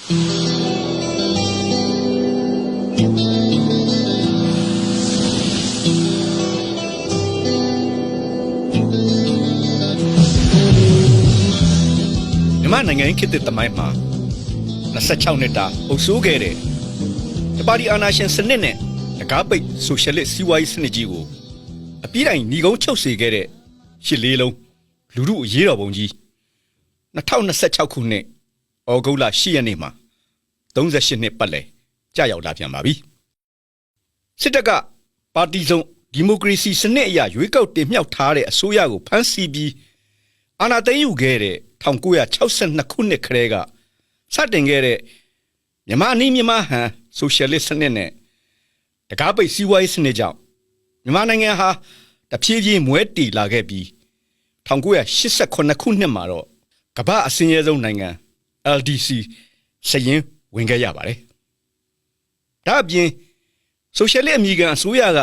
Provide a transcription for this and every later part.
မြန်မာနိုင်ငံခေတ်သစ်သမိုင်းမှာ26နှစ်တာအုပ်စိုးခဲ့တဲ့တပါတီအာဏာရှင်စနစ်နဲ့တကားပိတ်ဆိုရှယ်လစ်စီးပွားရေးစနစ်ကြီးကိုအပြည့်တိုင်းညီကုန်းချုပ်စေခဲ့တဲ့ရှစ်လေးလုံးလူထုအရေးတော်ပုံကြီး2026ခုနှစ်ဩဂုတ်လ10ရက်နေ့မှာ38နှစ်ပတ်လည်ကြာရောက်လာပြန်ပါပြီစစ်တပ်ကပါတီစုံဒီမိုကရေစီစနစ်အရရွေးကောက်တင်မြှောက်ထားတဲ့အစိုးရကိုဖမ်းဆီးပြီးအာဏာသိမ်းယူခဲ့တဲ့1962ခုနှစ်ခရဲကစတင်ခဲ့တဲ့မြန်မာနီးမြန်မာဟန်ဆိုရှယ်လစ်စနစ်နဲ့တကားပိတ်စီးပွားရေးစနစ်ကြောင့်မြန်မာနိုင်ငံဟာတဖြည်းဖြည်းမွဲတီလာခဲ့ပြီး1989ခုနှစ်မှာတော့ကမ္ဘာအစင်းရဲဆုံးနိုင်ငံ LDC စရင်ဝင်ခဲ့ရပါတယ်။ဒါအပြင်ဆိုရှယ်လစ်အမည်ခံအစိုးရက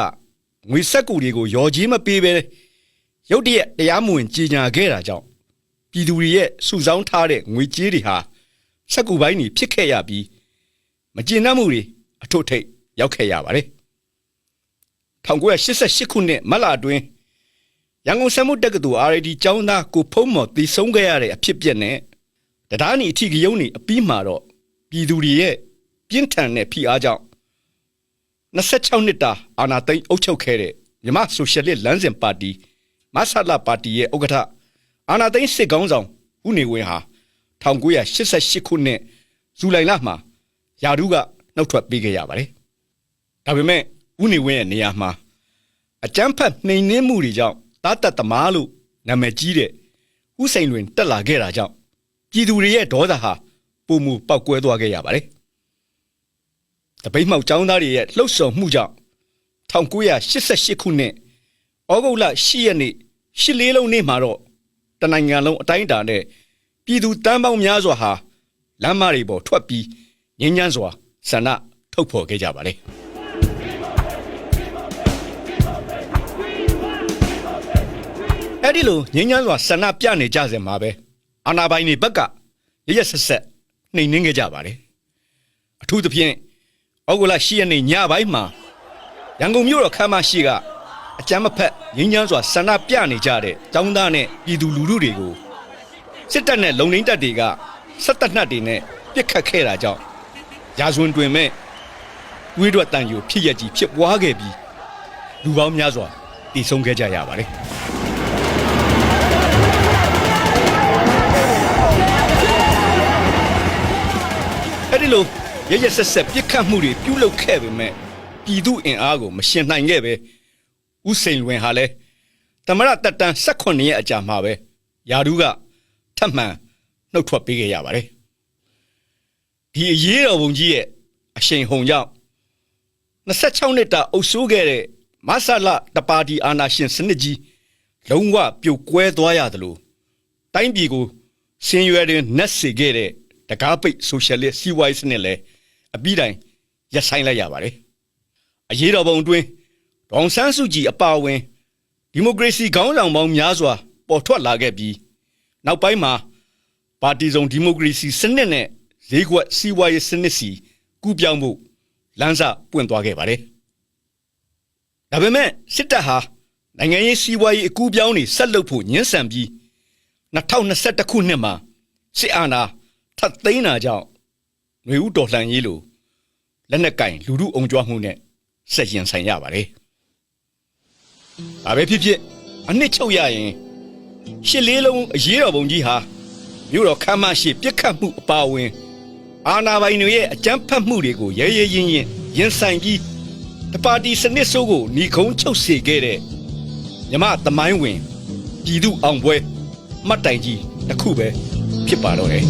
ငွေစက်ကူတွေကိုရော်ကြီးမပေးဘဲရုတ်တရက်တရားမဝင်ကြီးညာခဲ့တာကြောင့်ပြည်သူတွေရဲ့စုဆောင်းထားတဲ့ငွေကြေးတွေဟာစက်ကူပိုင်းတွေဖြစ်ခဲ့ရပြီးမကျေနပ်မှုတွေအထွတ်ထိပ်ရောက်ခဲ့ရပါတယ်1988ခုနှစ်မတ်လအတွင်းရန်ကုန်စက်မှုတက္ကသိုလ် RAD ကျောင်းသားကိုဖုံးမော်တည်ဆုံးခဲ့ရတဲ့အဖြစ်အပျက်နဲ့တရားနီအထီးကယုံနေအပြီးမှာတော့ပြည်သူတွေရဲ့ပြင်းထန်တဲ့ဖိအားကြောင့်26နှစ်တာအာဏာသိမ်းအုပ်ချုပ်ခဲ့တဲ့မြန်မာဆိုရှယ်လစ်လမ်းစဉ်ပါတီမဆလပါတီရဲ့ဥက္ကဋ္ဌအာဏာသိမ်းစစ်ကောင်းဆောင်ဦးနေဝင်းဟာ1988ခုနှစ်ဇူလိုင်လမှာယာဒူးကနှုတ်ထွက်ပေးခဲ့ရပါတယ်။ဒါပေမဲ့ဦးနေဝင်းရဲ့နေရာမှာအကြမ်းဖက်နှိမ်နင်းမှုတွေကြောင့်တားတက်သမားလို့နာမည်ကြီးတဲ့ဦးစိန်လွင်တက်လာခဲ့တာကြောင့်ပြည်သူတွေရဲ့ဒေါသဟာပုံမူပောက်ကွဲသွားခဲ့ရပါတယ်။တပိတ်မှောက်ចောင်းသားတွေရဲ့လှုပ်ဆောင်မှုကြောင့်1988ခုနှစ်ဩဂုတ်လ10ရက်နေ့ရှစ်လေးလုံးနေ့မှာတော့တနိုင်ငံလုံးအတိုင်းအတာနဲ့ပြည်သူတန်းပေါင်းများစွာဟာလမ်းမတွေပေါ်ထွက်ပြီးငြိမ်းချမ်းစွာဆန္ဒထုတ်ဖော်ခဲ့ကြပါလေအဲ့ဒီလိုငြိမ်းချမ်းစွာဆန္ဒပြနေကြစဉ်မှာပဲအာဏာပိုင်တွေဘက်ကရရဆက်ဆက်နှိမ်နင်းခဲ့ကြပါတယ်အထူးသဖြင့်ဩဂုတ်လ10ရက်နေ့ညပိုင်းမှာရန်ကုန်မြို့တော်ခမ်းမရှိကအကြမ်းမဖက်ငြိမ်းချမ်းစွာဆန္ဒပြနေကြတဲ့ចောင်းသားနဲ့ပြည်သူလူထုတွေကိုစစ်တပ်နဲ့လုံခြုံရေးတပ်တွေကစက်တပ်နှက်တွေနဲ့ပစ်ခတ်ခဲ့တာကြောင့်ရာဇဝင်တွင်မဲ့ဝိရဒတန်ယူဖြစ်ရကြီးဖြစ်ပွားခဲ့ပြီးလူပေါင်းများစွာတည်ဆုံးခဲ့ကြရပါတယ်အဲဒီလိုရရဆက်ဆက်ပစ်ခတ်မှုတွေပြုလုပ်ခဲ့ပေမဲ့ပြည်သူအင်အားကိုမရှင်နိုင်ခဲ့ပဲဦးစိန်လွင်ဟာလည်းသမရတက်တန်း18ရက်အကြာမှာပဲယာဒူးကထပ်မံနှုတ်ထွက်ပေးခဲ့ရပါတယ်ဒီအရေးတော်ပုံကြီးရဲ့အရှိန်ဟုန်ကြောင့်26နှစ်တာအုပ်စိုးခဲ့တဲ့မဆလတပါတီအာဏာရှင်စနစ်ကြီးလုံးဝပြုတ်ကွဲသွားရသလိုတိုင်းပြည်ကိုဆင်းရဲတဲ့နက်စေခဲ့တဲ့တကားပိတ်ဆိုရှယ်လစ်စီးပွားရေးစနစ်လည်းအပြီးတိုင်ရပ်ဆိုင်းလိုက်ရပါတယ်အရေးတော်ပုံအတွင်းဒေါန်ဆန်းစုကြည်အပါအဝင်ဒီမိုကရေစီခေါင်းဆောင်ပေါင်းများစွာပေါ်ထွက်လာခဲ့ပြီးနောက်ပိုင်းမှာပါတီစုံဒီမိုကရေစီစနစ်နဲ့ဈေးကွက်စီးပွားရေးစနစ်စီကူးပြောင်းမှုလမ်းစာပွင့်သွားခဲ့ပါတယ်။ဒါပေမဲ့စစ်တပ်ဟာနိုင်ငံရေးစီးပွားရေးအကူးပြောင်းတွေဆက်လုပ်ဖို့ညှင်းဆန်ပြီး2021ခုနှစ်မှာစစ်အာဏာထပ်သိမ်းတာကြောင့်ຫນွေဦးတော်လှန်ရေးလိုလက်နက်ကင်လူထုအုံကြွမှုနဲ့ဆက်ရင်ဆိုင်ရပါတယ်။ဒါပဲဖြစ်ဖြစ်အနှစ်ချုပ်ရရင်ရှစ်လေးလုံးအရေးတော်ပုံကြီးဟာမြို့တော်ခမ်းမရှိပြစ်ခတ်မှုအပါအဝင်အာဏာပိုင်တွေရဲ့အကြမ်းဖက်မှုတွေကိုရဲရဲရင့်ရင်ဆိုင်ပြီးတပါတီစနစ်ဆိုးကိုညီကုန်းချုပ်စေခဲ့တဲ့မြမသမိုင်းဝင်ပြည်သူအောင်ပွဲမှတ်တိုင်ကြီးတစ်ခုပဲဖြစ်ပါတော့တယ်